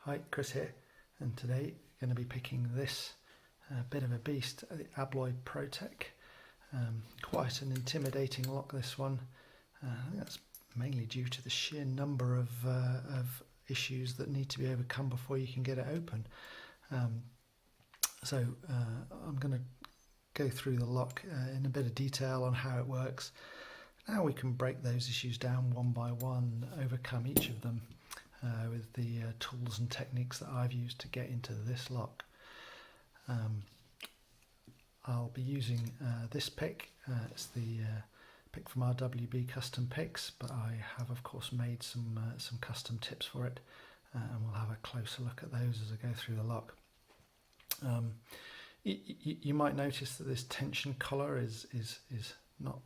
Hi, Chris here, and today I'm going to be picking this bit of a beast, the Abloy Protec. Quite an intimidating lock, this one. I think that's mainly due to the sheer number of issues that need to be overcome before you can get it open. So I'm going to go through the lock in a bit of detail on how it works. Now we can break those issues down one by one, overcome each of them with the tools and techniques that I've used to get into this lock. I'll be using this pick. It's the pick from RWB Custom Picks, but I have of course made some custom tips for it, and we'll have a closer look at those as I go through the lock. You might notice that this tension collar is not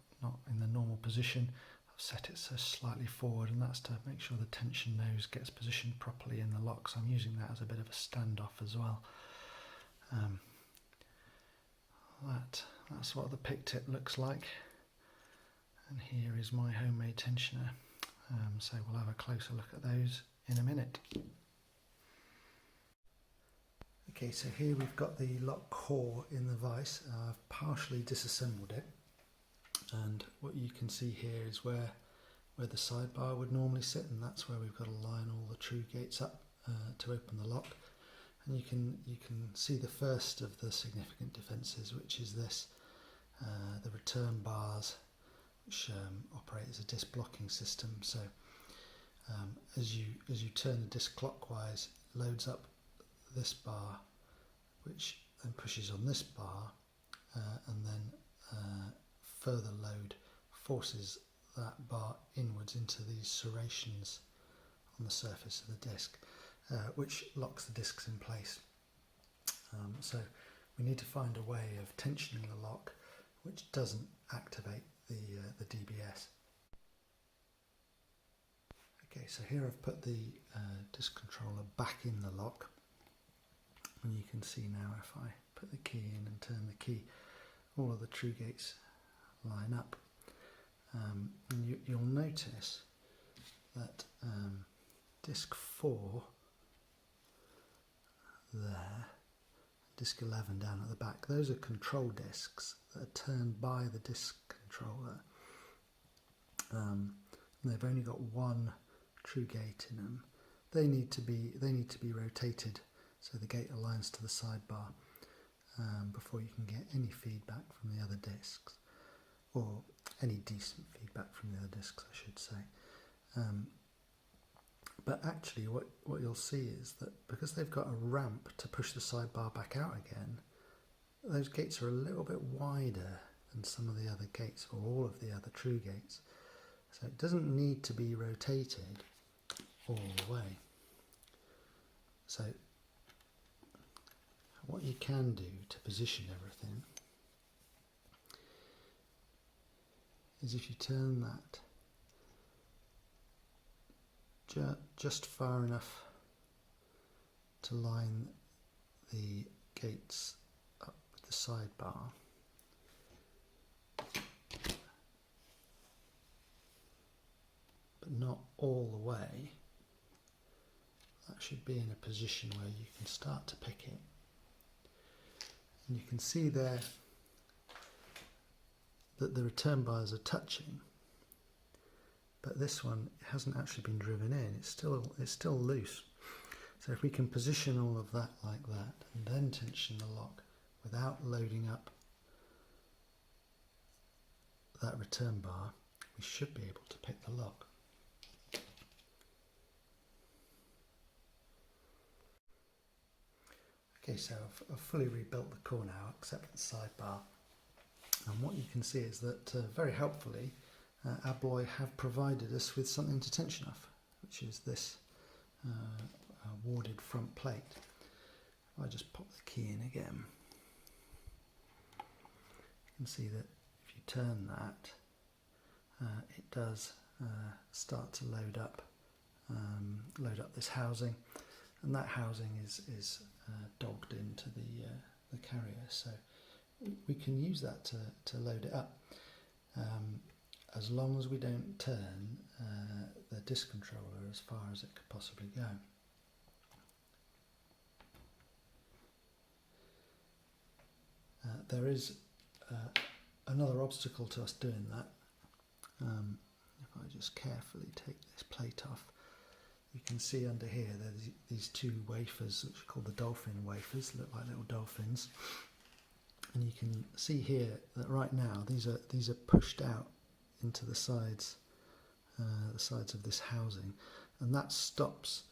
in the normal position. I've set it so slightly forward, and that's to make sure the tension nose gets positioned properly in the lock, so I'm using that as a bit of a standoff as well. That's what the pick tip looks like, and here is my homemade tensioner. So we'll have a closer look at those in a minute. Okay, so here we've got the lock core in the vise. I've partially disassembled it, and what you can see here is where the sidebar would normally sit, and that's where we've got to line all the true gates up to open the lock. And you can see the first of the significant defences, which is this, the return bars, which operate as a disc blocking system. So as you turn the disc clockwise, it loads up this bar, which then pushes on this bar, and then further load forces that bar inwards into these serrations on the surface of the disc, which locks the discs in place. So we need to find a way of tensioning the lock which doesn't activate the DBS. Okay, so here I've put the disc controller back in the lock, and you can see now if I put the key in and turn the key, all of the true gates line up. And you'll notice that disc 4 there, disc 11 down at the back, those are control discs that are turned by the disc controller. They've only got one true gate in them. They need to be rotated so the gate aligns to the sidebar before you can get any feedback from the other discs, or any decent feedback from the other discs, I should say. But actually what you'll see is that because they've got a ramp to push the sidebar back out again, those gates are a little bit wider than some of the other gates, or all of the other true gates. So it doesn't need to be rotated all the way. So what you can do to position everything is if you turn that just far enough to line the gates up with the sidebar, but not all the way, that should be in a position where you can start to pick it. And you can see there that the return bars are touching, but this one hasn't actually been driven in. It's still loose. So if we can position all of that like that, and then tension the lock without loading up that return bar, we should be able to pick the lock. Okay, so I've fully rebuilt the core now, except the sidebar. And what you can see is that very helpfully, Abloy have provided us with something to tension off, which is this warded front plate. If I just pop the key in again, you can see that if you turn that, it does start to load up this housing, and that housing is dogged into the carrier, so we can use that to load it up, as long as we don't turn the disc controller as far as it could possibly go. There is another obstacle to us doing that. If I just carefully take this plate off, you can see under here there's these two wafers which are called the Dolphin wafers, look like little dolphins. And you can see here that right now these are pushed out into the sides of this housing, and that stops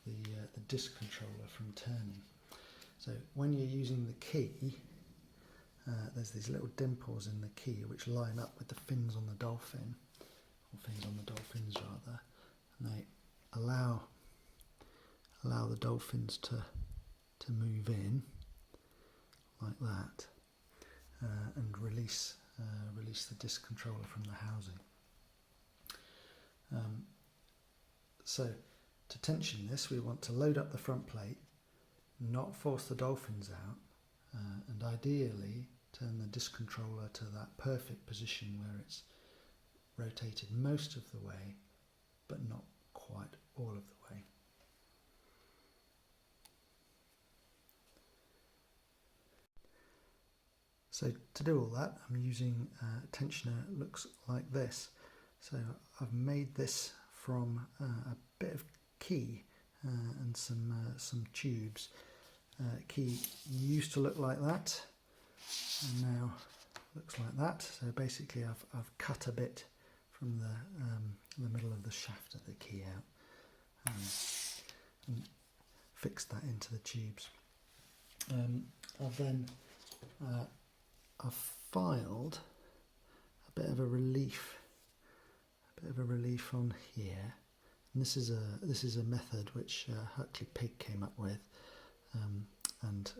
the disc controller from turning. So when you're using the key, there's these little dimples in the key which line up with the fins on the Dolphin, or fins on the Dolphins rather, and they allow the Dolphins to move in like that, and release the disc controller from the housing. So to tension this, we want to load up the front plate, not force the Dolphins out, and ideally turn the disc controller to that perfect position where it's rotated most of the way, but not quite all of the way. So to do all that, I'm using a tensioner that looks like this. So I've made this from a bit of key and some tubes. Key used to look like that, and now looks like that. So basically I've cut a bit from the middle of the shaft of the key out, and fixed that into the tubes. I've filed a bit of a relief on here, and this is a method which HuxleyPig came up with, and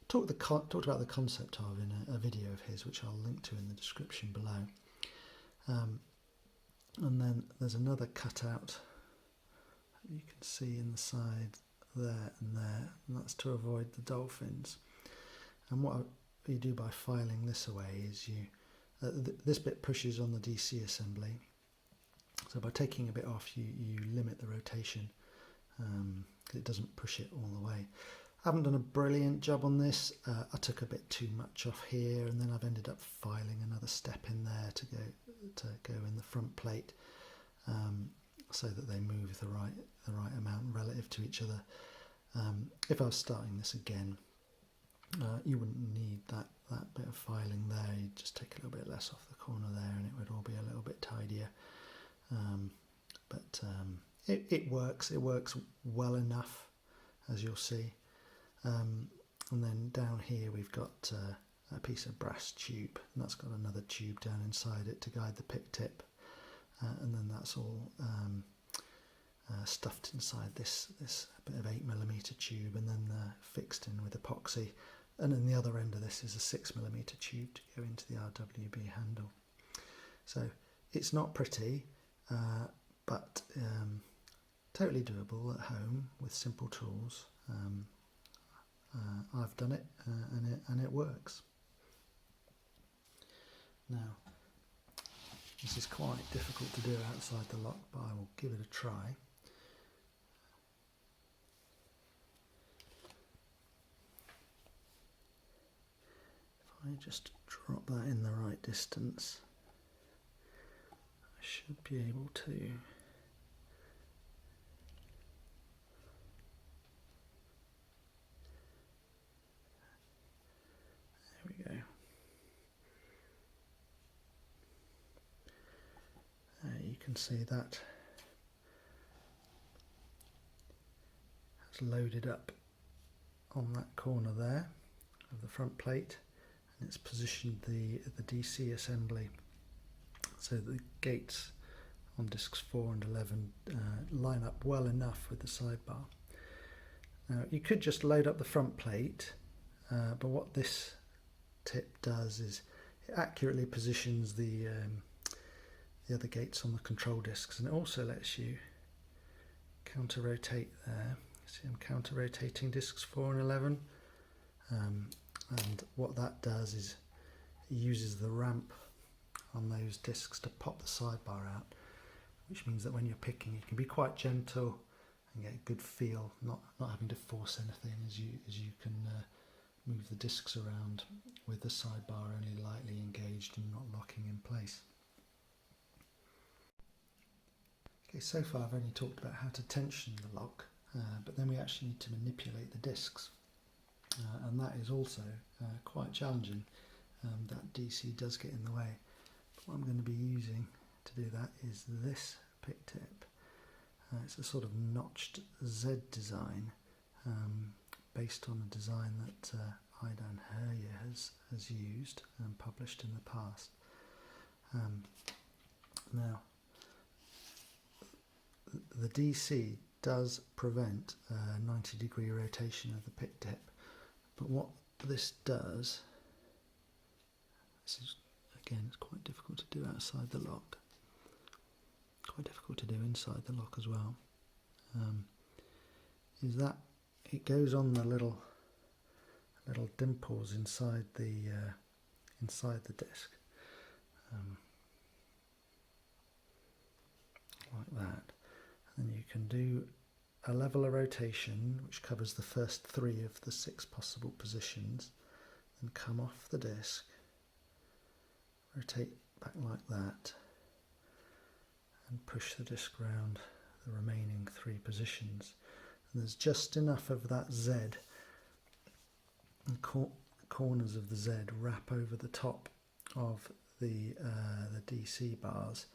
talked about the concept of in a video of his, which I'll link to in the description below. And then there's another cutout you can see in the side there and there, and that's to avoid the Dolphins. And what you do by filing this away is this bit pushes on the DC assembly, so by taking a bit off you limit the rotation, because it doesn't push it all the way. I haven't done a brilliant job on this. I took a bit too much off here, and then I've ended up filing another step in there to go in the front plate, so that they move the right amount relative to each other. If I was starting this again, you wouldn't need that bit of filing there. You'd just take a little bit less off the corner there, and it would all be a little bit tidier. But it works. It works well enough, as you'll see. And then down here we've got a piece of brass tube, and that's got another tube down inside it to guide the pick tip, and then that's all stuffed inside this bit of 8mm tube, and then fixed in with epoxy. And then the other end of this is a 6mm tube to go into the RWB handle. So it's not pretty, but totally doable at home with simple tools. I've done it, and it works. Now, this is quite difficult to do outside the lock, but I will give it a try. If I just drop that in the right distance, I should be able to. There we go. You can see that has loaded up on that corner there of the front plate, and it's positioned the DC assembly so that the gates on discs 4 and 11 line up well enough with the sidebar. Now you could just load up the front plate, but what this tip does is it accurately positions the other gates on the control discs, and it also lets you counter rotate there. See, I'm counter rotating discs 4 and 11, and what that does is it uses the ramp on those discs to pop the sidebar out, which means that when you're picking you can be quite gentle and get a good feel, not having to force anything as you can move the discs around with the sidebar only lightly engaged and not locking in place. Okay, so far I've only talked about how to tension the lock, but then we actually need to manipulate the discs, and that is also quite challenging. That DC does get in the way. But what I'm going to be using to do that is this pick tip. It's a sort of notched Z design, based on a design that Idanhurja has used and published in the past. Now, the DC does prevent 90-degree rotation of the pick tip, but what this does, this is, again, it's quite difficult to do outside the lock, quite difficult to do inside the lock as well, is that it goes on the little dimples inside the disc, like that. And then you can do a level of rotation which covers the first 3 of the 6 possible positions, and come off the disc, rotate back like that, and push the disc round the remaining 3 positions. And there's just enough of that Z, and corners of the Z wrap over the top of the DC bars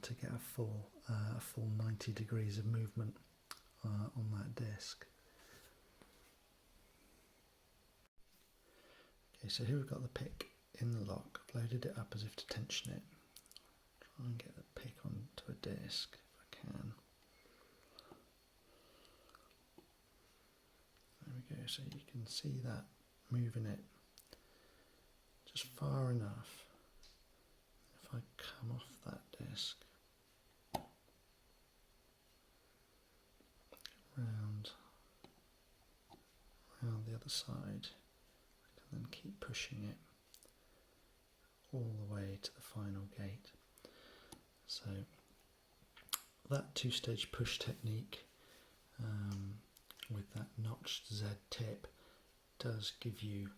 to get a full 90 degrees of movement on that disc. Okay, so here we've got the pick in the lock. I've loaded it up as if to tension it. Try and get the pick onto a disc if I can. There we go, so you can see that moving it just far enough. If I come off that disc, round the other side, I can then keep pushing it all the way to the final gate. So that 2-stage push technique with that notched Z tip does give you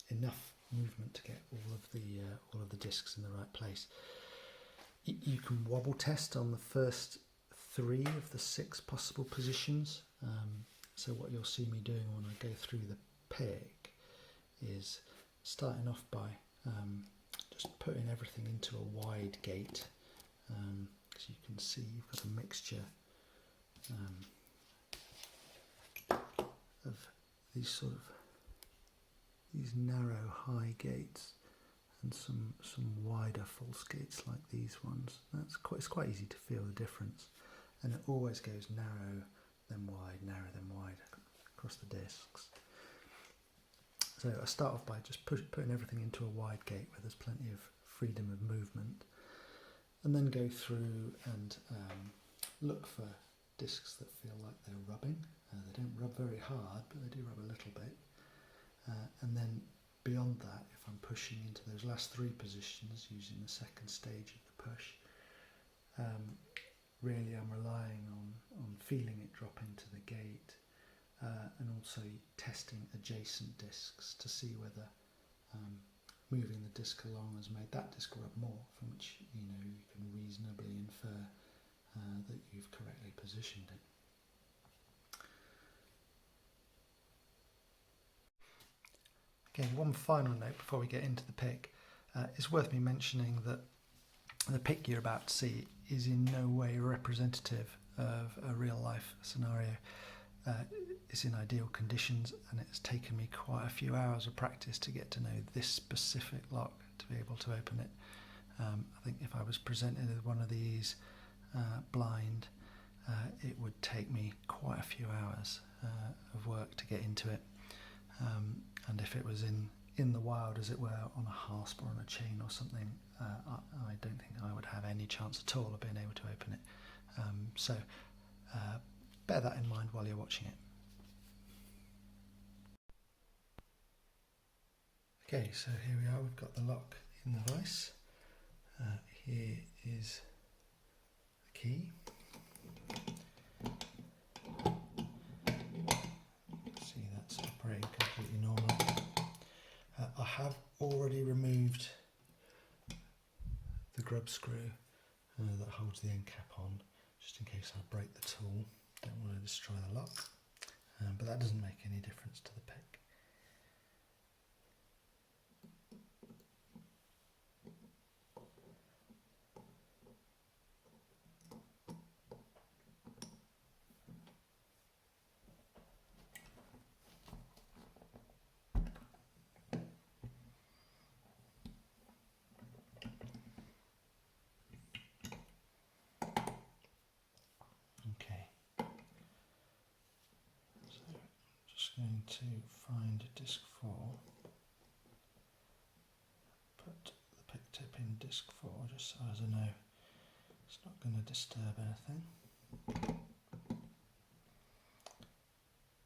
enough movement to get all of the discs in the right place. You can wobble test on the first 3 of the 6 possible positions. So what you'll see me doing when I go through the pick is starting off by just putting everything into a wide gate, because you can see you've got a mixture of these narrow high gates and some wider false gates like these ones. It's quite easy to feel the difference, and it always goes narrow then wide, narrow then wide across the discs. So I start off by just putting everything into a wide gate where there's plenty of freedom of movement, and then go through and look for discs that feel like they're rubbing. They don't rub very hard, but they do rub a little bit. And then beyond that, if I'm pushing into those last 3 positions using the second stage of the push, really I'm relying on feeling it drop into the gate, and also testing adjacent discs to see whether moving the disc along has made that disc rub more, from which you can reasonably infer that you've correctly positioned it. Okay, one final note before we get into the pick. It's worth me mentioning that the pick you're about to see is in no way representative of a real life scenario. It's in ideal conditions, and it's taken me quite a few hours of practice to get to know this specific lock to be able to open it. I think if I was presented with one of these blind, it would take me quite a few hours of work to get into it. And if it was in the wild, as it were, on a hasp or on a chain or something, I don't think I would have any chance at all of being able to open it. So bear that in mind while you're watching it. Okay, so here we are, we've got the lock in the vise. Here is the key. See, that's already removed the grub screw that holds the end cap on, just in case I break the tool. Don't want to destroy the lock, but that doesn't make any difference to the pick. Going to find disc 4, put the pick tip in disc 4 just so as I know it's not going to disturb anything.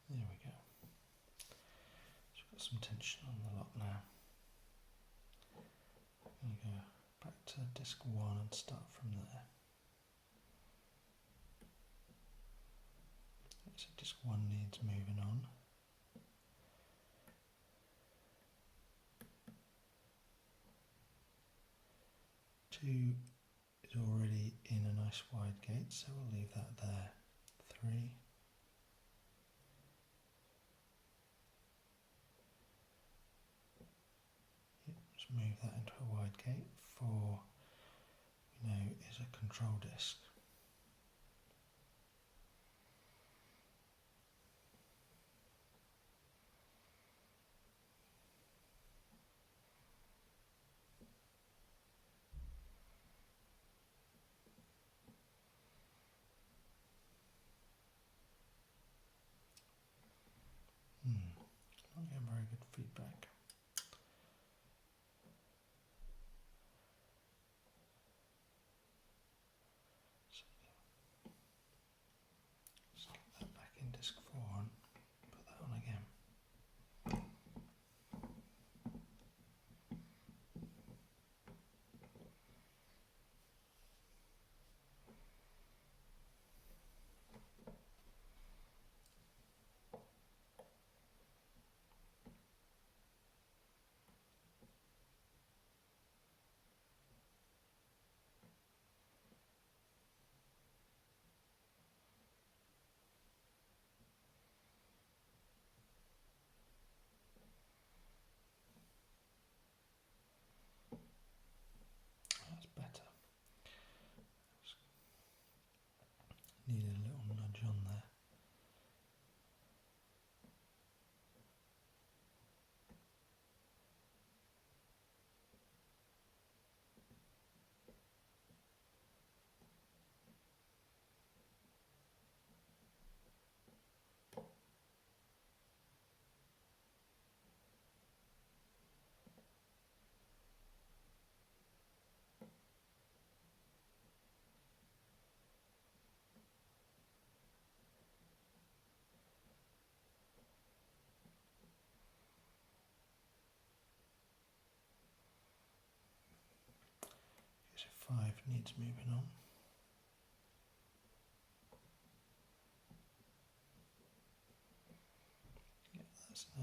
There we go. So we've got some tension on the lock now. I'm going to go back to disc 1 and start from there. So disc 1 needs moving on. 2 is already in a nice wide gate, so we'll leave that there. 3. Yep, just move that into a wide gate. 4, we know, is a control disc. Not getting very good feedback. So let's get that back in disc 4 and put that on again. That's better. Need a little nudge on there. So 5 needs moving on. Yeah, that's a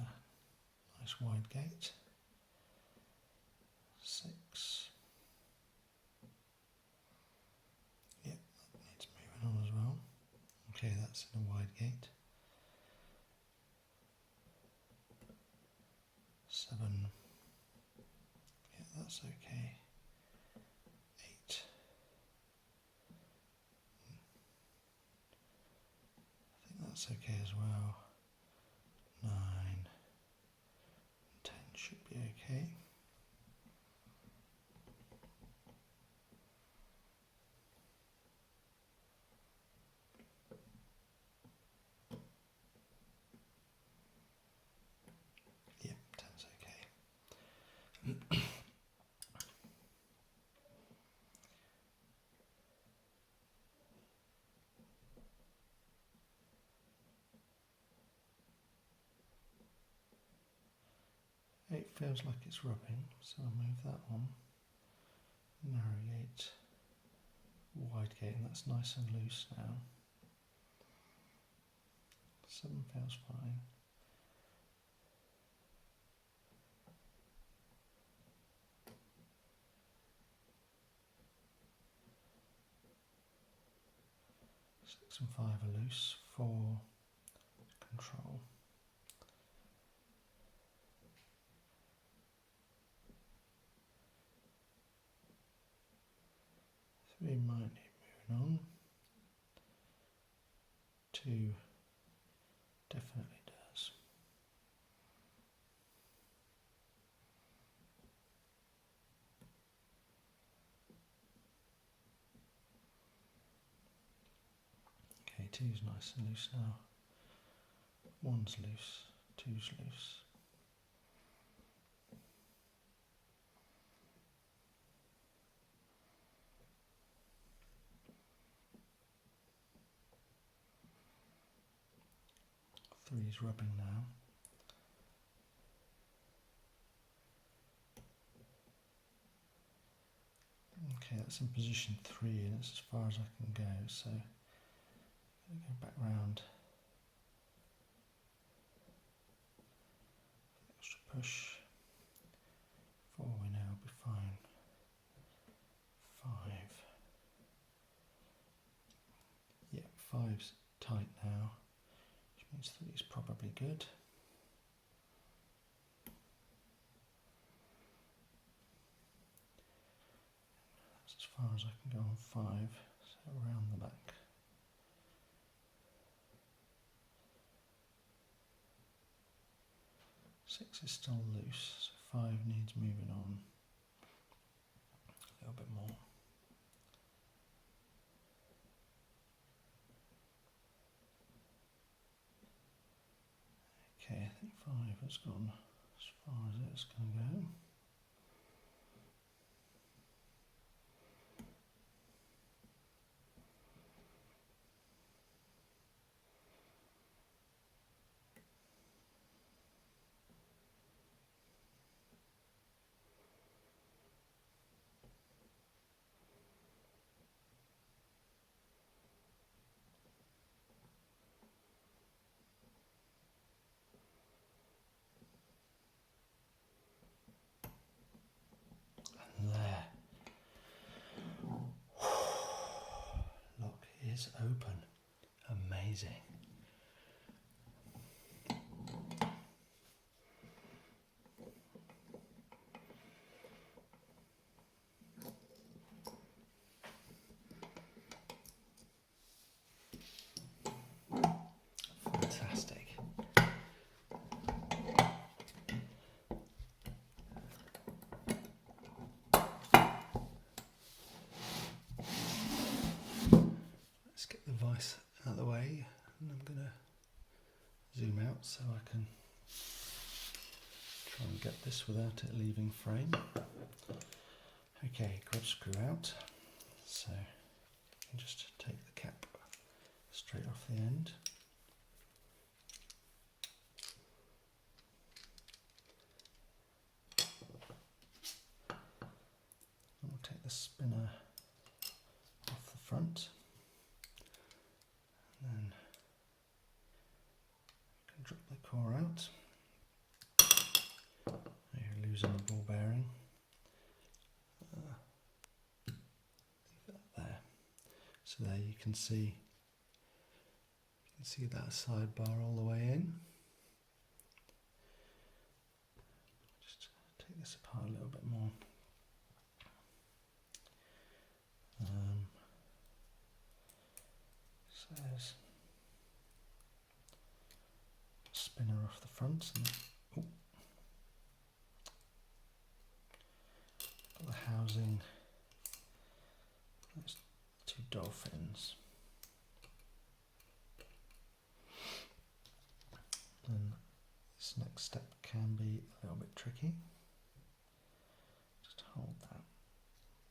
nice wide gate. 6. Yep, that needs moving on as well. Okay, that's in a wide gate. 7. Yeah, that's okay. 8. I think that's okay as well. 9. 10 should be okay. Yep, 10's okay. 8 feels like it's rubbing, so I'll move that on. Narrow gate, wide gate, and that's nice and loose now. 7 feels fine. 6 and 5 are loose for control. 3 might need moving on. 2 definitely does. Okay, 2's nice and loose now. 1's loose, 2's loose. Three's rubbing now. Okay, that's in position 3 and it's as far as I can go, so I'm going to go back round. Extra push. 4 we know will be fine. 5. Yep, 5's tight now, which means 3's probably good. That's as far as I can go on 5, so around the back. 6 is still loose, so 5 needs moving on a little bit more. Okay, I think 5 has gone as far as it's going to go. There. Lock is open. Amazing. Fantastic. Let's get the vice out of the way, and I'm going to zoom out so I can try and get this without it leaving frame. Okay, grub screw out, so you can just take the cap straight off the end. And we'll take the spinner off the front, and then you can drop the core out. Now you're losing the ball bearing. Leave that there. So there you can see that sidebar all the way in. Just take this apart a little bit more. So there's a spinner off the front, and got the housing. There's 2 dolphins. And this next step can be a little bit tricky. Just hold that.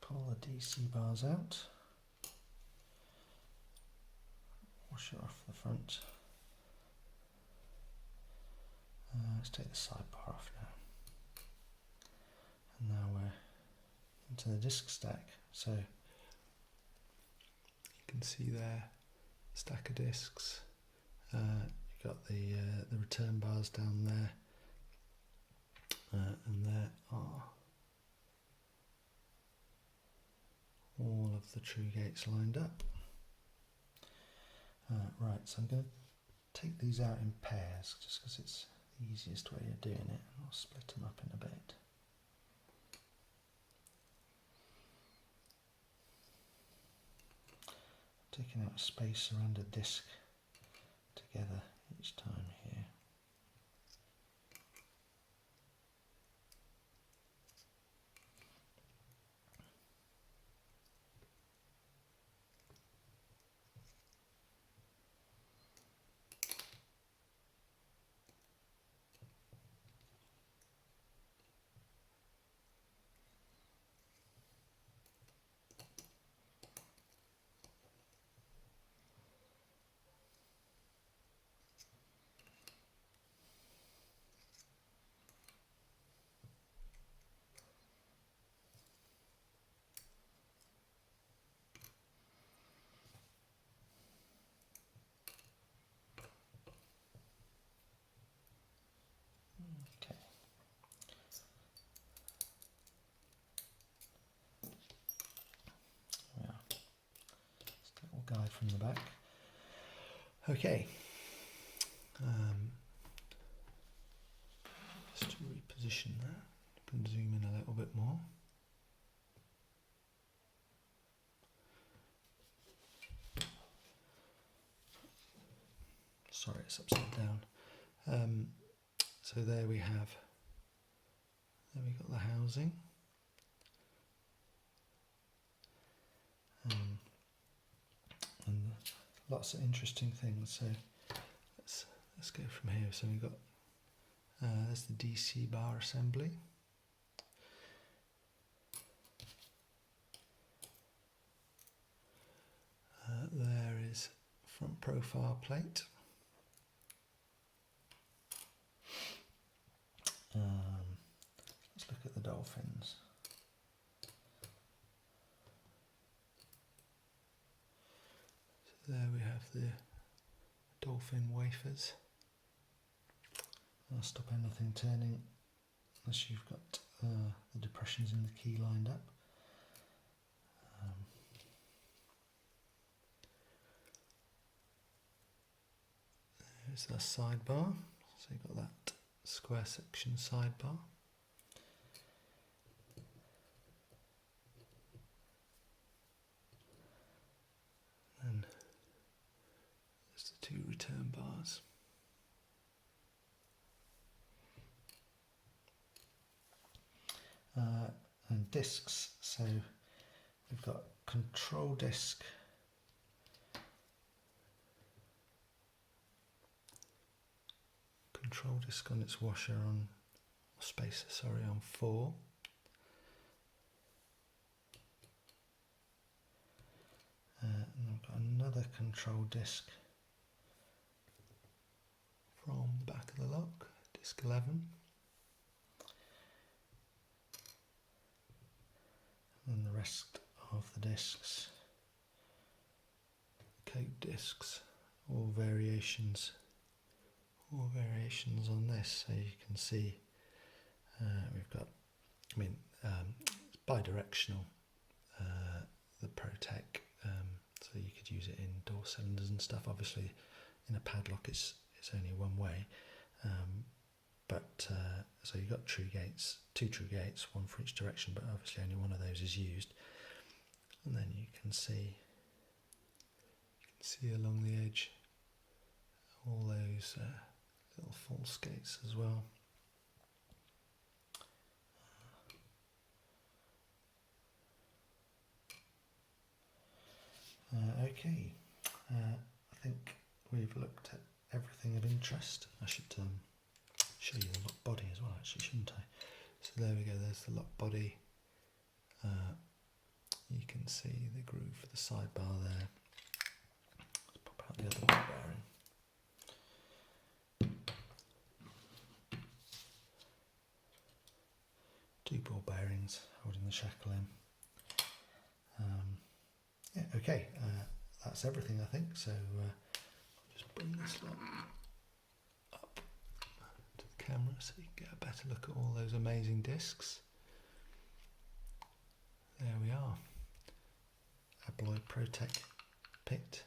Pull the DC bars out. Wash it off the front. Let's take the sidebar off now. And now we're into the disc stack. So you can see there, stack of discs. You've got the return bars down there, and there are all of the true gates lined up. Right, so I'm going to take these out in pairs just because it's the easiest way of doing it, and I'll split them up in a bit. Taking out space around a disc together each time here. Okay. Yeah. Just a little guide from the back. Okay. Just to reposition that, you can zoom in a little bit more. Sorry, it's upside down. So there we got the housing. And lots of interesting things. So let's go from here. So we've got there's the DC bar assembly. There is front profile plate. Let's look at the Dolphins. So there we have the Dolphin wafers. I'll stop anything turning unless you've got the depressions in the key lined up. There's the sidebar, so you've got that square section sidebar. And there's the two return bars. And discs, so we've got control disc, on its washer on spacer, sorry, on 4. And I've got another control disc from the back of the lock, disc 11. And the rest of the discs, coat discs, all variations on this. So you can see we've got, it's bi-directional, the Protec, so you could use it in door cylinders and stuff. Obviously in a padlock it's only one way, so you've got two true gates, one for each direction, but obviously only one of those is used. And then you can see along the edge all those little false gates as well. Okay, I think we've looked at everything of interest. I should show you the lock body as well, actually, shouldn't I? So there we go, there's the lock body. You can see the groove for the sidebar there. Let's pop out the other ball bearing. 2 ball bearings holding the shackle in. Yeah, okay, that's everything I think, so I'll just bring this lot up to the camera so you can get a better look at all those amazing discs. There we are, Abloy Protec picked